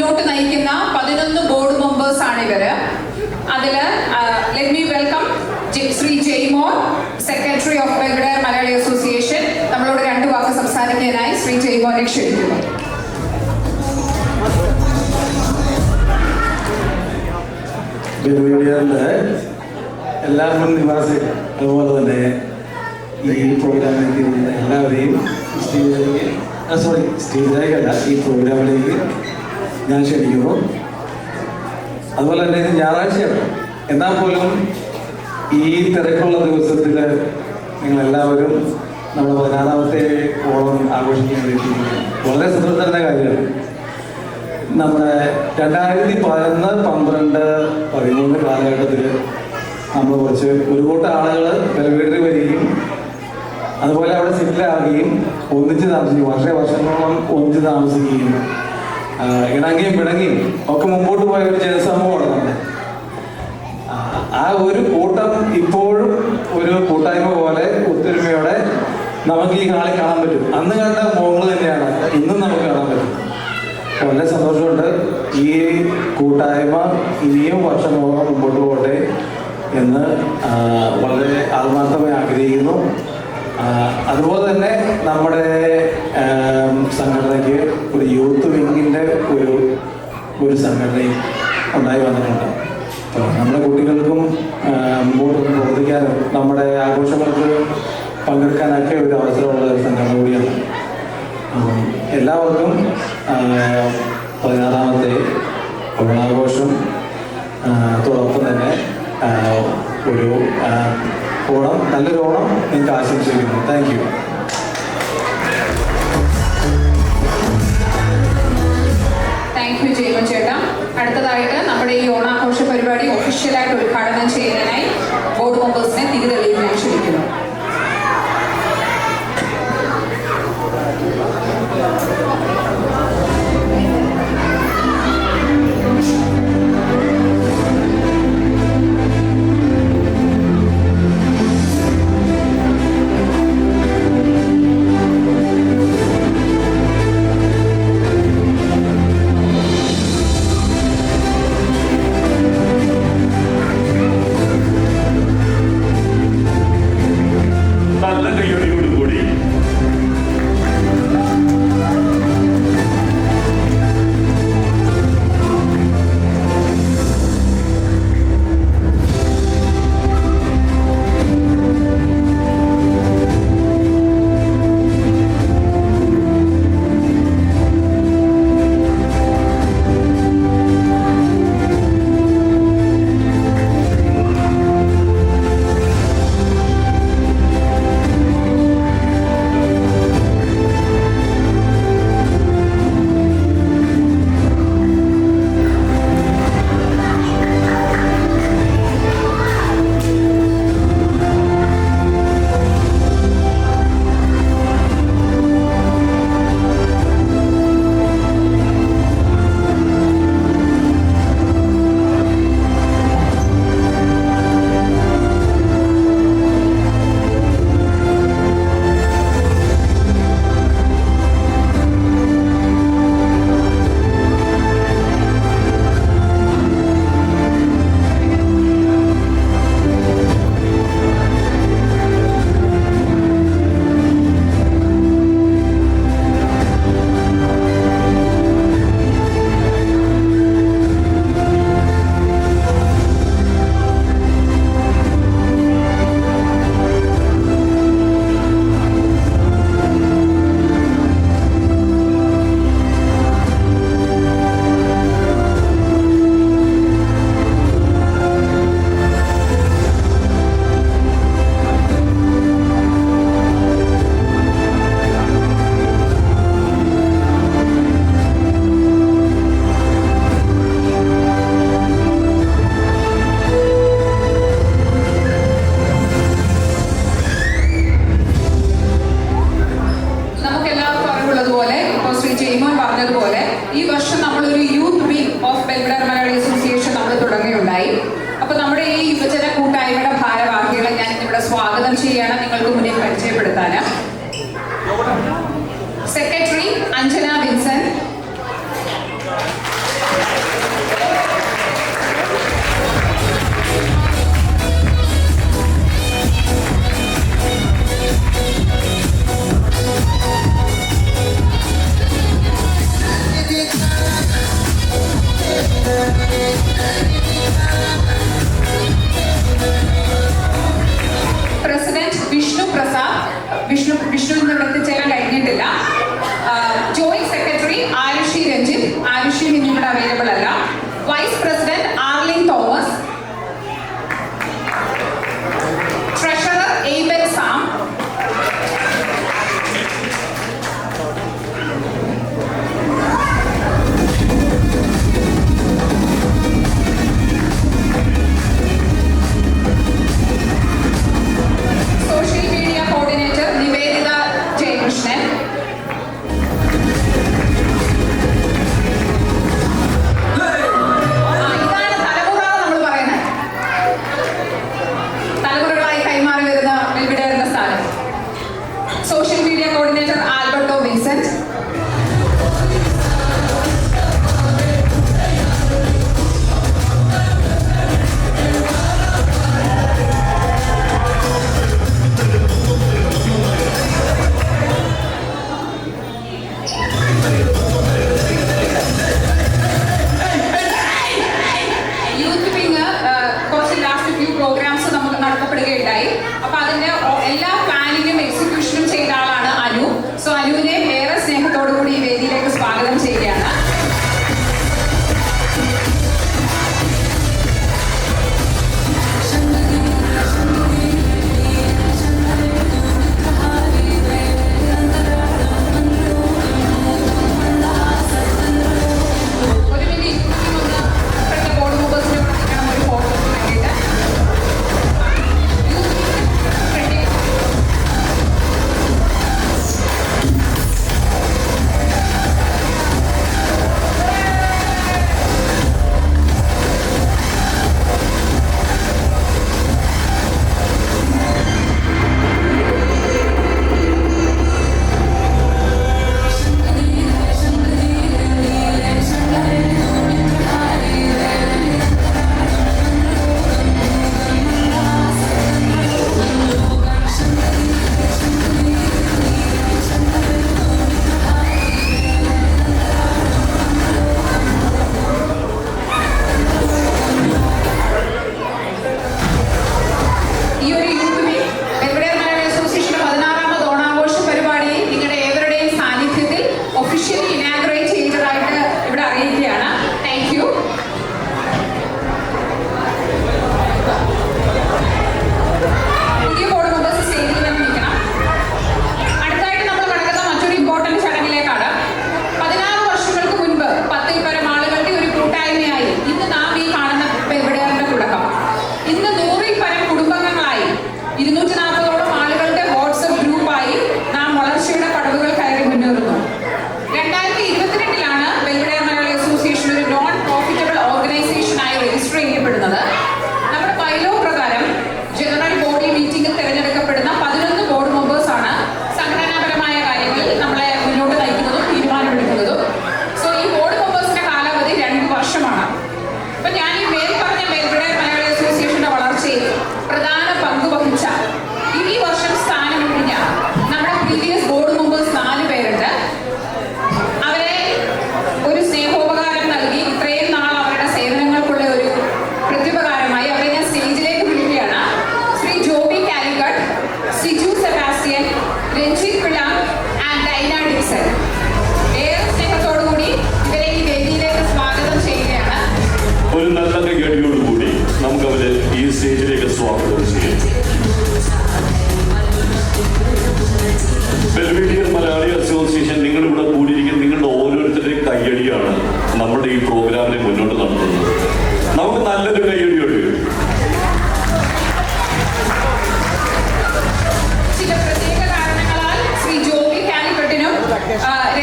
മുന്നോട്ട് നയിക്കുന്ന 11 board members ആണ് ഇവര്. അതില് let me welcome Shri Jaimon, secretary of Belvedere Malayali association. നമ്മളോട് 2 വാക്ക് സംസാരിക്കാനായി ശ്രീ ജെയ്മോനെ ക്ഷണിക്കുന്നു. ബെൽവെഡെയറിലെ എല്ലാ മുൻ നിവാസികൾ അതുപോലെ തന്നെ ഈ പ്രോഗ്രാമിലേക്ക് എല്ലാവരെയും സ്റ്റേജിലേക്കല്ല ഈ പ്രോഗ്രാമിലേക്ക് ഞാൻ ക്ഷണിക്കുന്നു. അതുപോലെ തന്നെ ഇത് ഞായറാഴ്ചയാണ്. എന്നാൽ പോലും ഈ തിരക്കുള്ള ദിവസത്തിൽ നിങ്ങളെല്ലാവരും നമ്മുടെ 16ാമത്തെ ഓണം ആഘോഷിക്കാൻ വേണ്ടിയിരിക്കുന്നത് വളരെ സന്തോഷത്തിന്റെ കാര്യമാണ്. നമ്മുടെ 2011, 12, 13 കാലഘട്ടത്തിൽ നമ്മൾ ഒരു കൂട്ടം ആളുകൾ ബെൽവെഡെയറിൽ വരികയും അതുപോലെ അവിടെ സെറ്റിലാവുകയും ഒന്നിച്ച് താമസിക്കും, വർഷങ്ങളോളം ഒന്നിച്ച് താമസിക്കുകയും ഇണങ്ങിയും പിണങ്ങിയും ഒക്കെ മുമ്പോട്ട് പോയ ഒരു ജനസമൂഹമാണ് നമ്മുടെ. ആ ഒരു കൂട്ടം ഇപ്പോഴും ഒരു കൂട്ടായ്മ പോലെ ഒത്തൊരുമയോടെ നമുക്ക് ഈ ഹാളിൽ കാണാൻ പറ്റും. അന്ന് കണ്ട മുഖങ്ങൾ തന്നെയാണ് ഇന്നും നമുക്ക് കാണാൻ പറ്റും. വളരെ സന്തോഷമുണ്ട്. ഈ കൂട്ടായ്മ ഇനിയും വർഷങ്ങളോളം മുമ്പോട്ട് പോകട്ടെ എന്ന് വളരെ ആത്മാർത്ഥമായി ആഗ്രഹിക്കുന്നു. അതുപോലെ തന്നെ നമ്മുടെ സംഘടനയ്ക്ക് ഒരു യൂത്ത് വിങ്ങിൻ്റെ ഒരു സംഘടനയും ഉണ്ടായി വന്നിട്ടുണ്ട്. അപ്പോൾ നമ്മുടെ കുട്ടികൾക്കും മുമ്പോട്ട് പ്രവർത്തിക്കാനും നമ്മുടെ ആഘോഷങ്ങൾക്ക് പങ്കെടുക്കാനൊക്കെ ഒരു അവസരമുള്ള ഒരു സംഘടന കൂടിയാണ്. എല്ലാവർക്കും 16ാമത്തെ ഓണാഘോഷം തോടൊപ്പം തന്നെ ഒരു ഓണം, നല്ലൊരു ഓണം നിങ്ങൾക്ക് ആശംസിക്കുന്നു. Thank you. Thank you Jaimon ചേട്ടാ. അടുത്തതായിട്ട് നമ്മുടെ ഈ ഓണാഘോഷ പരിപാടി ഒഫീഷ്യലായിട്ട് ഉദ്ഘാടനം ചെയ്യാനായി ബോർഡ് മെമ്പേഴ്സിനെ തിരിതെളിയിക്കാൻ ക്ഷണിക്കുന്നു. Secretary Anjana Vincent,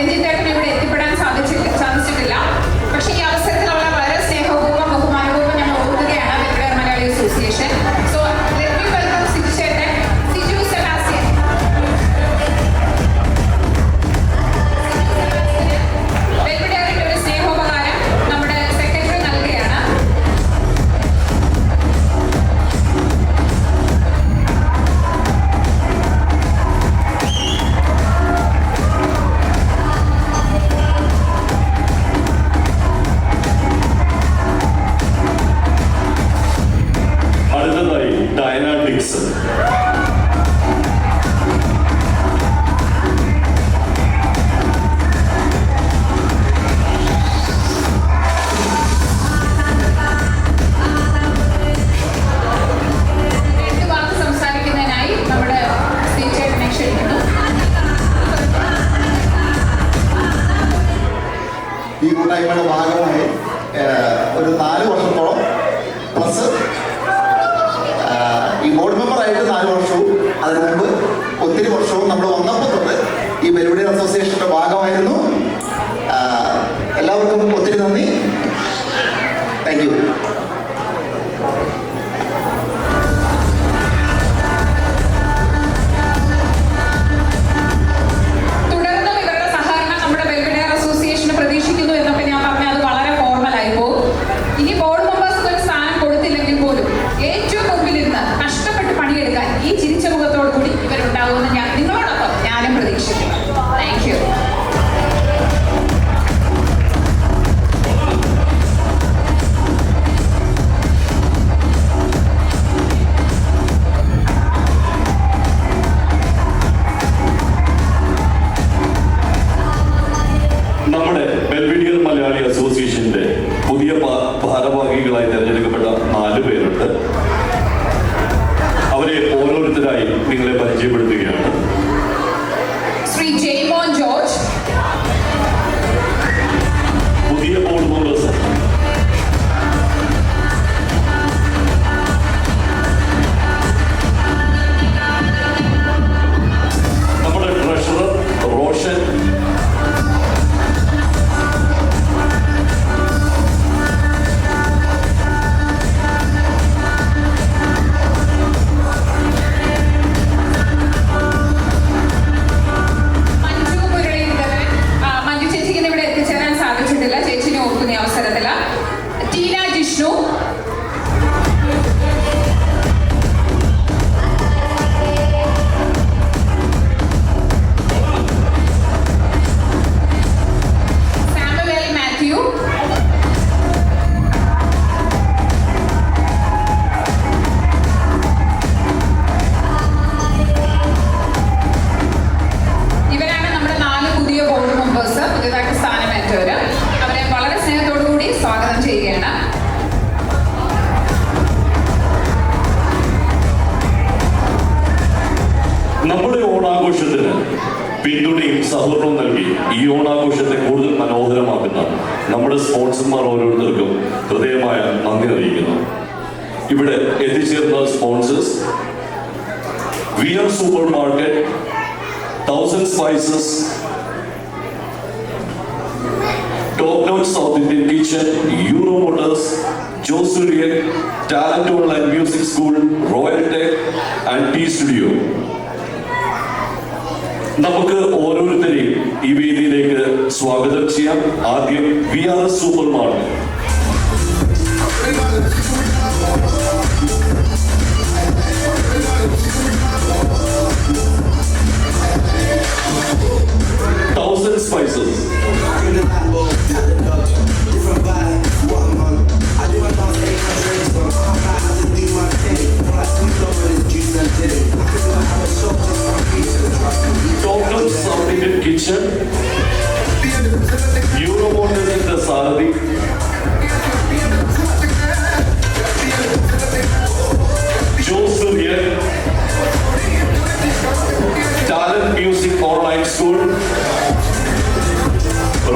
രഞ്ജിത്തേട്ടന് ഇവിടെ എത്തിപ്പെടാൻ സാധിച്ചിട്ടില്ല. പക്ഷേ ഈ അവസരത്തിൽ അവളെ വളരെ സ്നേഹപൂർവ്വം ബഹുമാനപൂർവ്വം ഞങ്ങൾ ഓർക്കുകയാണ് Belvedere Malayali association. So let me welcome Siju ചേട്ടൻ, സിജു സെബാസ്റ്റ്യൻ. വെൽവിഡെയറിന്റെ ഒരു സ്നേഹോപകാരം നമ്മുടെ സെക്രട്ടറി നൽകുകയാണ്. അടുത്തതായി ഡയന ഡിക്സൺ. രണ്ട് വാക്ക് സംസാരിക്കുന്നതിനായി നമ്മുടെ സ്റ്റേജ് ക്ഷണിക്കുന്നു. ഈ കൂട്ടായ്മയുടെ ഭാഗമായി ഒരു 4 വർഷത്തോളം പ്ലസ് ഈ ബോർഡ് മെമ്പറായിട്ട് 4 വർഷവും അതിനു മുമ്പ് ഒത്തിരി വർഷവും നമ്മൾ വന്നപ്പോൾ തൊട്ട് ഈ വെൽവിഡെയർ അസോസിയേഷന്റെ ഭാഗമായിരുന്നു. എല്ലാവർക്കും ഒത്തിരി നന്ദി. Thank you. തുടർന്നും ഇവരുടെ സഹകരണം നമ്മുടെ വെൽവിഡെയർ അസോസിയേഷന് പ്രതീക്ഷിക്കുന്നു എന്നൊക്കെ ഞാൻ പറഞ്ഞാൽ അത് വളരെ ഫോർമലായി പോകും. ഇനി ബോർഡ് മെമ്പേഴ്സിന് ഒരു സ്ഥാനം കൊടുത്തില്ലെങ്കിൽ പോലും ഏറ്റവും മുമ്പിലിരുന്ന് കഷ്ടപ്പെട്ട് പണിയെടുക്കാൻ ഈ ചിരിച്ച മുഖത്തോടു കൂടി ഇവരുണ്ടാവുമെന്ന് ഞാൻ നിങ്ങളോടൊപ്പം ഞാനും പ്രതീക്ഷിക്കുന്നു. Thank you. നമ്മുടെ വെൽവിഡെയർ മലയാളി അസോസിയേഷന്റെ പുതിയ ഭാരവാഹികളായി തിരഞ്ഞെടുക്കപ്പെട്ട 4 പേരുണ്ട്. അവരെ ഓരോരുത്തരായി നിങ്ങളെ പരിചയപ്പെടുത്തുകയാണ്. ശ്രീ ജെയ്മോൻ ജോർജ്, പുതിയ ബോർഡ് മെമ്പേഴ്സ് നമ്മുടെ ട്രഷറർ റോഷൻ, മഞ്ജു മുരളീധരൻ. മഞ്ജു ചേച്ചിക്ക് ഇവിടെ എത്തിച്ചേരാൻ സാധിച്ചിട്ടില്ല. ചേച്ചിനെ ഓർക്കുന്ന ഈ അവസരത്തില് ടീന ജിഷ്ണു, സാമുവേൽ മാത്യു, ഇവരാണ് നമ്മുടെ 4 പുതിയ ബോർഡ് മെമ്പേഴ്സ്, പുതിയതായിട്ട് സ്ഥാനമേറ്റവര്. അവരെ വളരെ സ്നേഹത്തോടു കൂടി സ്വാഗതം ചെയ്യുകയാണ്. നമ്മുടെ ഓണാഘോഷത്തിന് പിന്തുണയും സഹകരണവും നൽകി ഈ ഓണാഘോഷത്തെ കൂടുതൽ മനോഹരമാക്കുന്ന നമ്മുടെ സ്പോൺസർമാർ ഓരോരുത്തർക്കും ഹൃദയമായ നന്ദി അറിയിക്കുന്നു. ഇവിടെ എത്തിച്ചേർന്ന സ്പോൺസേഴ്സ് വിയർ supermarket, 1000 Spices, Top Note South Indian Kitchen, Euro Motors, ജോസുരിയൻ, Talent online music school, Royal Tech and T Studio. നമുക്ക് ഓരോരുത്തരെയും ഈ വേദിയിലേക്ക് സ്വാഗതം ചെയ്യാം. ആദ്യം VRS supermarket. Thousand Spices. Top South Indian Kitchen. Euro Motors in the Saradi. Joe Surya. Talent Music Online School.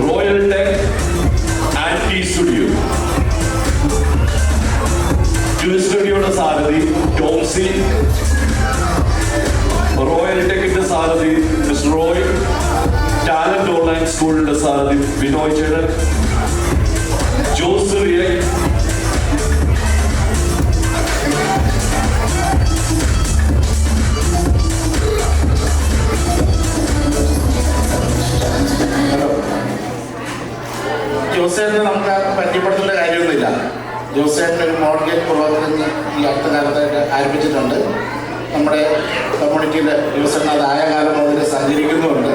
Royal Tech and T Studio. T Studio Saradi, Tom C. Royal Tech in the Saradi, Mr. Roy. Talent Online School. സ്കൂളിന്റെ സാരഥി ബിനോയ് ചേട്ടൻ, ജോസ് റിയക്, ജോസേട്ടനെ നമുക്ക് പരിചയപ്പെടുത്തേണ്ട കാര്യമൊന്നുമില്ല. ജോസേട്ടൻ ഒരു mortgage പ്രവർത്തനം ഈ അടുത്ത കാലത്തായിട്ട് ആരംഭിച്ചിട്ടുണ്ട്. നമ്മുടെ കമ്മ്യൂണിറ്റിയിൽ ജോസേട്ടൻ അതായ കാലം മുതൽ സഹകരിക്കുന്നുമുണ്ട്.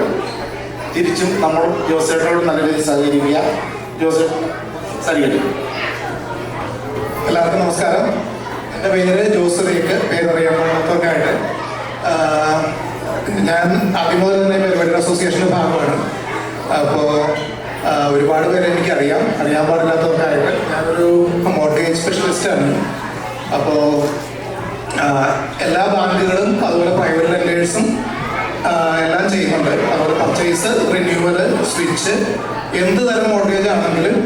തിരിച്ചും നമ്മൾ ജോസേട്ടനോട് നല്ല രീതിയിൽ സഹകരിക്കുക. ജോസേട്ടൻ സഹകരിക്കും. എല്ലാവർക്കും നമസ്കാരം. എൻ്റെ പേര് ജോസ് റിയക്, പേരറിയാവുന്നവർക്കായിട്ട്. ഞാൻ ആദ്യം മുതൽ തന്നെ പരിപാടി അസോസിയേഷൻ്റെ ഭാഗമാണ്. അപ്പോൾ ഒരുപാട് പേരെ എനിക്കറിയാം, അറിയാൻ പാടില്ലാത്തവർക്കായിട്ട്. ഞാനൊരു മോർഗേജ് സ്പെഷ്യലിസ്റ്റാണ്. അപ്പോൾ എല്ലാ ബാങ്കുകളും അതുപോലെ പ്രൈവറ്റ് ലെൻഡേഴ്സും എല്ലാം ചെയ്യുന്നുണ്ട്. അതുപോലെ പർച്ചേസ്, റിന്യൂവൽ, സ്വിച്ച്, എന്ത് തരം മോർഗേജ് ആണെങ്കിലും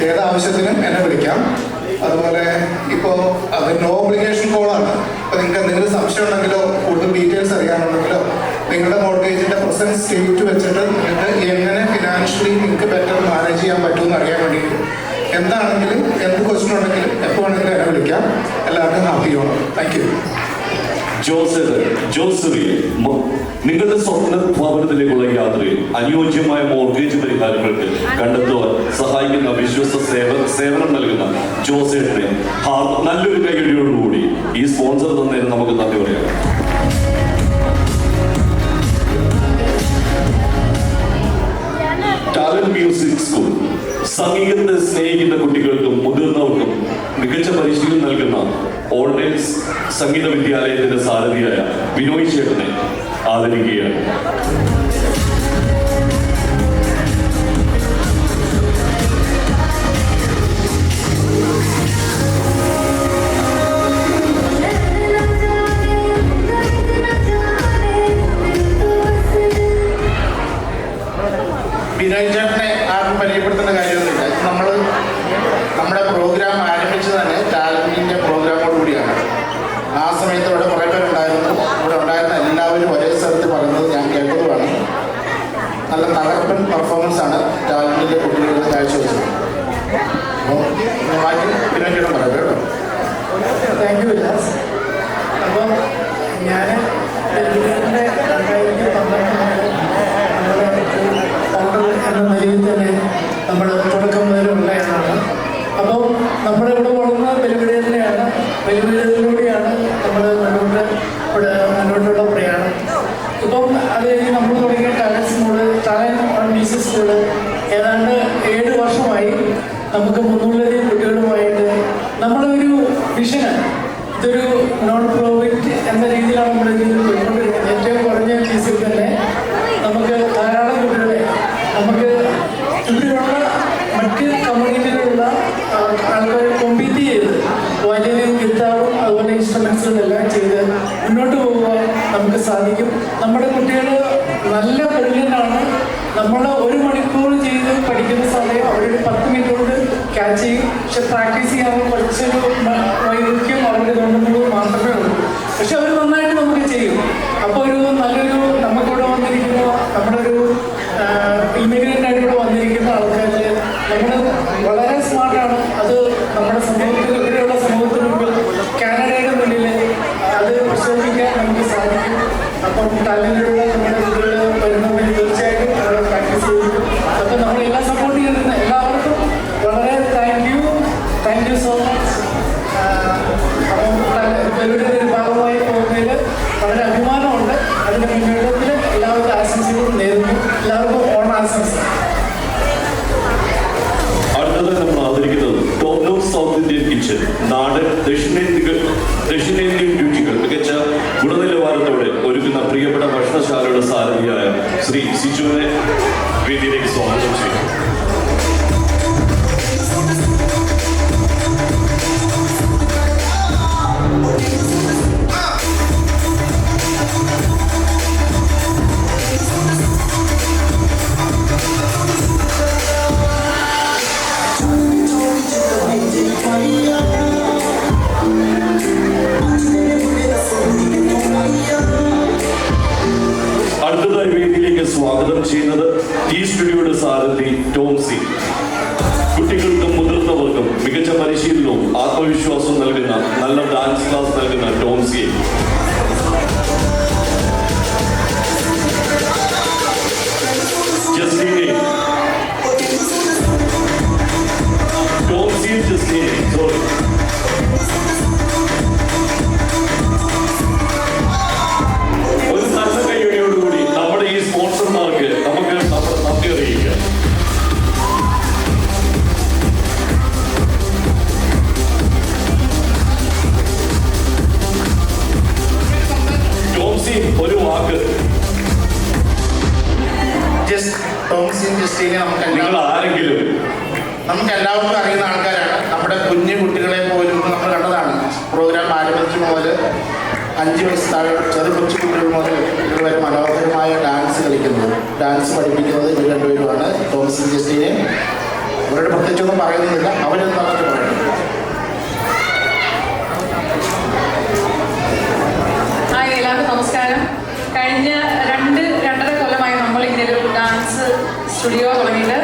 ഏത് ആവശ്യത്തിനും എന്നെ വിളിക്കാം. അതുപോലെ ഇപ്പോൾ അത് നോ ഒബ്ലിഗേഷൻ കോളാണ്. അപ്പോൾ നിങ്ങൾക്ക് എന്തെങ്കിലും സംശയം ഉണ്ടെങ്കിലോ കൂടുതൽ ഡീറ്റെയിൽസ് അറിയാനുണ്ടെങ്കിലോ നിങ്ങളുടെ മോർഗേജിൻ്റെ പ്രസന്റ് സ്റ്റേറ്റ് വെച്ചിട്ട് നിങ്ങൾക്ക് എങ്ങനെ ഫിനാൻഷ്യലി നിങ്ങൾക്ക് ബെറ്റർ മാനേജ് ചെയ്യാൻ പറ്റുമെന്ന് അറിയാൻ വേണ്ടിയിട്ട് എന്താണെങ്കിലും എന്ത് ക്വസ്റ്റ്യൻ ഉണ്ടെങ്കിലും എപ്പോൾ വേണമെങ്കിലും എന്നെ വിളിക്കാം. എല്ലാവർക്കും ഹാപ്പി ഓണം. Thank you. നിങ്ങളുടെ സ്വപ്ന ഭവനത്തിലേക്കുള്ള യാത്രയിൽ അനുയോജ്യമായ മോർഗേജ് പരിഹാരങ്ങൾക്ക് കണ്ടെത്തുവാൻ സഹായിക്കുന്ന വിശ്വസ്ത സേവനം നൽകുന്ന ജോസേട്ടനെ നല്ലൊരു കൈയടിയോടുകൂടി ഈ സ്പോൺസർ തന്നതിന് നമുക്ക് നന്ദി പറയാം. ടാലന്റ് മ്യൂസിക് സ്കൂൾ സംഗീതത്തെ സ്നേഹിക്കുന്ന കുട്ടികൾക്കും മുതിർന്നവർക്കും മികച്ച പരിശീലനം നൽകുന്ന ഓൺലൈൻ സംഗീത വിദ്യാലയത്തിന്റെ സാരഥിയായ ബിനോയ് ചേട്ടനെ ആദരിക്കുകയാണ്. ബിനോയ് ചേട്ടനെ ആർക്കും പരിചയപ്പെടുത്തേണ്ട കാര്യമൊന്നുമില്ല. നമ്മുടെ പ്രോഗ്രാം ആരംഭിച്ചത് തന്നെ ടാലന്റിന്റെ പ്രോഗ്രാമോട് കൂടിയാണ്. ആ സമയത്ത് ഇവിടെ കുറേ പേരുണ്ടായിരുന്നു. ഇവിടെ ഉണ്ടായിരുന്ന എല്ലാവരും ഒരേ സ്ഥലത്ത് പറയുന്നത് ഞാൻ കേട്ടതുമാണ്. നല്ല തകർപ്പൻ പെർഫോമൻസ് ആണ് ടാലന്റിന്റെ കുട്ടികളുടെ കാഴ്ചവെച്ചത്. അപ്പോൾ ബാക്കി ബിനോയ് ചേട്ടൻ പറയാം കേട്ടോ. Thank you Vilas. അപ്പം ഞാൻ 2012 എന്ന നിലയിൽ തന്നെ നമ്മൾ തുടക്കം മുതലുള്ളതാണ്. അപ്പം നമ്മുടെ ഇവിടെ വളർന്ന വെല്ലുവിളിയാണ്. വെല്ലുവിളികളിലൂടെയാണ് നമ്മൾ മുന്നോട്ടുള്ള പ്രയാണം. ഇപ്പം അത് കഴിഞ്ഞ് നമ്മൾ തുടങ്ങിയ ടാലന്റ് മ്യൂസിക് സ്കൂള് ഏതാണ്ട് 7 വർഷമായി. നമുക്ക് 300-ലധികം കുട്ടികളുമായിട്ട് നമ്മളൊരു വിഷനാണ്. ഇതൊരു നോൺ പ്രോഫിറ്റ് എന്ന രീതിയിലാണ് നമ്മുടെ ഇതിൽ പോയിക്കൊണ്ടിരിക്കുന്നത്. ഏറ്റവും കുറഞ്ഞ ഫീസിൽ തന്നെ നമുക്ക് ധാരാളം കുട്ടികളെ നമുക്ക് ഇവിടെയുള്ള മറ്റ് കമ്മ്യൂണിറ്റിയിലുള്ള ആൾക്കാർ കോമ്പീറ്റ് ചെയ്ത് വയലിനും ഗിത്താറും അതുപോലെ ഇൻസ്ട്രുമെൻസുകളെല്ലാം ചെയ്ത് മുന്നോട്ട് പോകുവാൻ നമുക്ക് സാധിക്കും. നമ്മുടെ കുട്ടികൾ നല്ല ബ്രില്യൻ്റാണ്. നമ്മൾ 1 മണിക്കൂർ ചെയ്ത് പഠിക്കുന്ന സമയം അവരുടെ 10 മിനിറ്റ് കൊണ്ട് ക്യാച്ച് ചെയ്യും. പക്ഷെ പ്രാക്ടീസ് ചെയ്യാൻ കുറച്ചൊരു വൈദഗ്ധ്യം അവരുടെ തോന്നുന്നത് മാത്രമേ ഉള്ളൂ. പക്ഷെ അവർ നന്നായിട്ട് നമുക്ക് ചെയ്യും. അപ്പോൾ നല്ലൊരു നമുക്കിവിടെ വന്നിരിക്കുന്ന നമ്മുടെ ഒരു ഇമിഗ്രൻ്റ് ആയിട്ട് ഇവിടെ വന്നിരിക്കുന്ന ആൾക്കാർ നമ്മൾ വളരെ സ്മാർട്ടാണ്. അത് നമ്മുടെ സമൂഹത്തിൽ ഇവിടെയുള്ള സമൂഹത്തിന് മുമ്പിൽ കാനഡയുടെ മുന്നിൽ അത് പ്രശോഭിക്കാൻ നമുക്ക് സാധിക്കും. അപ്പം ടാലന്റിലുള്ള നമ്മുടെ കുട്ടികൾ വരുന്നവർ തീർച്ചയായിട്ടും അവിടെ പ്രാക്ടീസ് ചെയ്യും. അപ്പം നമ്മളെല്ലാം സപ്പോർട്ട് ചെയ്യുന്ന എല്ലാവർക്കും വളരെ താങ്ക് യു സോ മച്ച്. അപ്പം ഇവരുടെ ഒരു ഭാഗമായി പോകുന്നതിൽ വളരെ അഭിമാനമുണ്ട്. അതിൻ്റെ മുന്നേറ്റത്തിൽ എല്ലാവർക്കും ആശംസകളും നേരുന്നു. എല്ലാവർക്കും ഓണാശംസ. അടുത്തത് നമ്മൾ ആദരിക്കുന്നത് Top Note South Indian Kitchen നാടൻ ദക്ഷിണേന്ത്യൻ രുചികൾ മികച്ച ഗുണനിലവാരത്തോടെ ഒരുക്കുന്ന പ്രിയപ്പെട്ട ഭക്ഷണശാലയുടെ സാരഥിയായ ശ്രീ സിജുവിനെ വേദിയിലേക്ക് സ്വാഗതം ചെയ്യുന്നു. അടുത്തതായി വേദിയിലേക്ക് സ്വാഗതം ചെയ്യുന്നത് ടി സ്റ്റുഡിയോ സാരഥി ടോംസി. കുട്ടികൾക്കും മുതിർന്നവർക്കും മികച്ച പരിശീലനവും ആത്മവിശ്വാസവും നൽകുന്ന നല്ല ഡാൻസ് ക്ലാസ് നൽകുന്ന ടോംസിയെ ജസ്റ്റിനെ ടോംസിയും ജസ്റ്റിനെ സോറി ഒരു നല്ല കൈയടിയോടുകൂടി നമ്മുടെ ഈ സ്പോൺസർമാർക്ക് നമുക്ക് നമ്മുടെ നന്ദി അറിയിക്കാം. ടോംസി ഒരു വാക്ക്. ടോംസിയും ജസ്റ്റിനെ നിങ്ങൾ ആരെങ്കിലും നമുക്ക് എല്ലാവർക്കും അറിയുന്ന ആൾക്കാരാണ്. നമ്മുടെ കുഞ്ഞു കുട്ടികളെ പോലും നമ്മൾ കണ്ടതാണ്. പ്രോഗ്രാം ആരംഭിച്ചു മുതൽ 5 വയസ്സ് താഴെ ചെറു കൊച്ചു കുട്ടികൾ മുതൽ ഇതുവരെ മനോഹരമായ ഡാൻസ് കളിക്കുന്നത്, ഡാൻസ് പഠിപ്പിക്കുന്നത് ഇവർ രണ്ടുപേരുമാണ്, ടോംസിയും ജസ്റ്റിനെ. അവരോട് പ്രത്യേകിച്ചൊന്നും പറയുന്നില്ല, അവരെന്താണെന്ന് പറയുന്നത്. ഹായ്, എല്ലാവർക്കും നമസ്കാരം. കഴിഞ്ഞ 2-2.5 കൊല്ലമായി നമ്മളിങ്ങനെ ഒരു ഡാൻസ് സ്റ്റുഡിയോ തുടങ്ങിയിട്ട്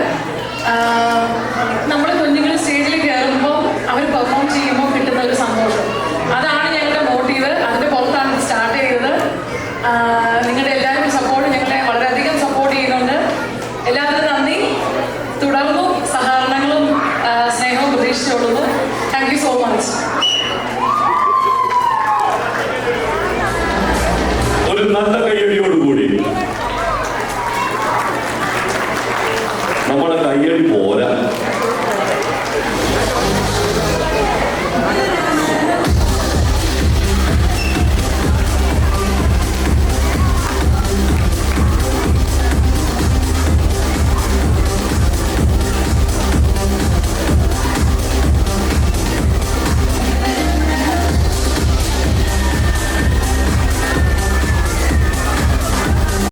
നമ്മൾ കുഞ്ഞുങ്ങൾ സ്റ്റേജിൽ കയറുമ്പോൾ അവർ പെർഫോം ചെയ്യുമ്പോൾ കിട്ടുന്ന ഒരു സന്തോഷം, അതാണ് ഞങ്ങളുടെ മോട്ടീവ്. അതിൻ്റെ പുറത്താണ് സ്റ്റാർട്ട് ചെയ്തത്. നിങ്ങളുടെ എല്ലാവരും സപ്പോർട്ട് ഞങ്ങളെ വളരെയധികം സപ്പോർട്ട് ചെയ്യുന്നുണ്ട്. എല്ലാവർക്കും നന്ദി. തുടർന്നും സഹകരണങ്ങളും സ്നേഹവും പ്രതീക്ഷിച്ചുകൊള്ളുന്നു. Thank you so much. ഒരു നല്ല കയ്യടിയോടുകൂടി നമ്മുടെ കയ്യടി പോലെ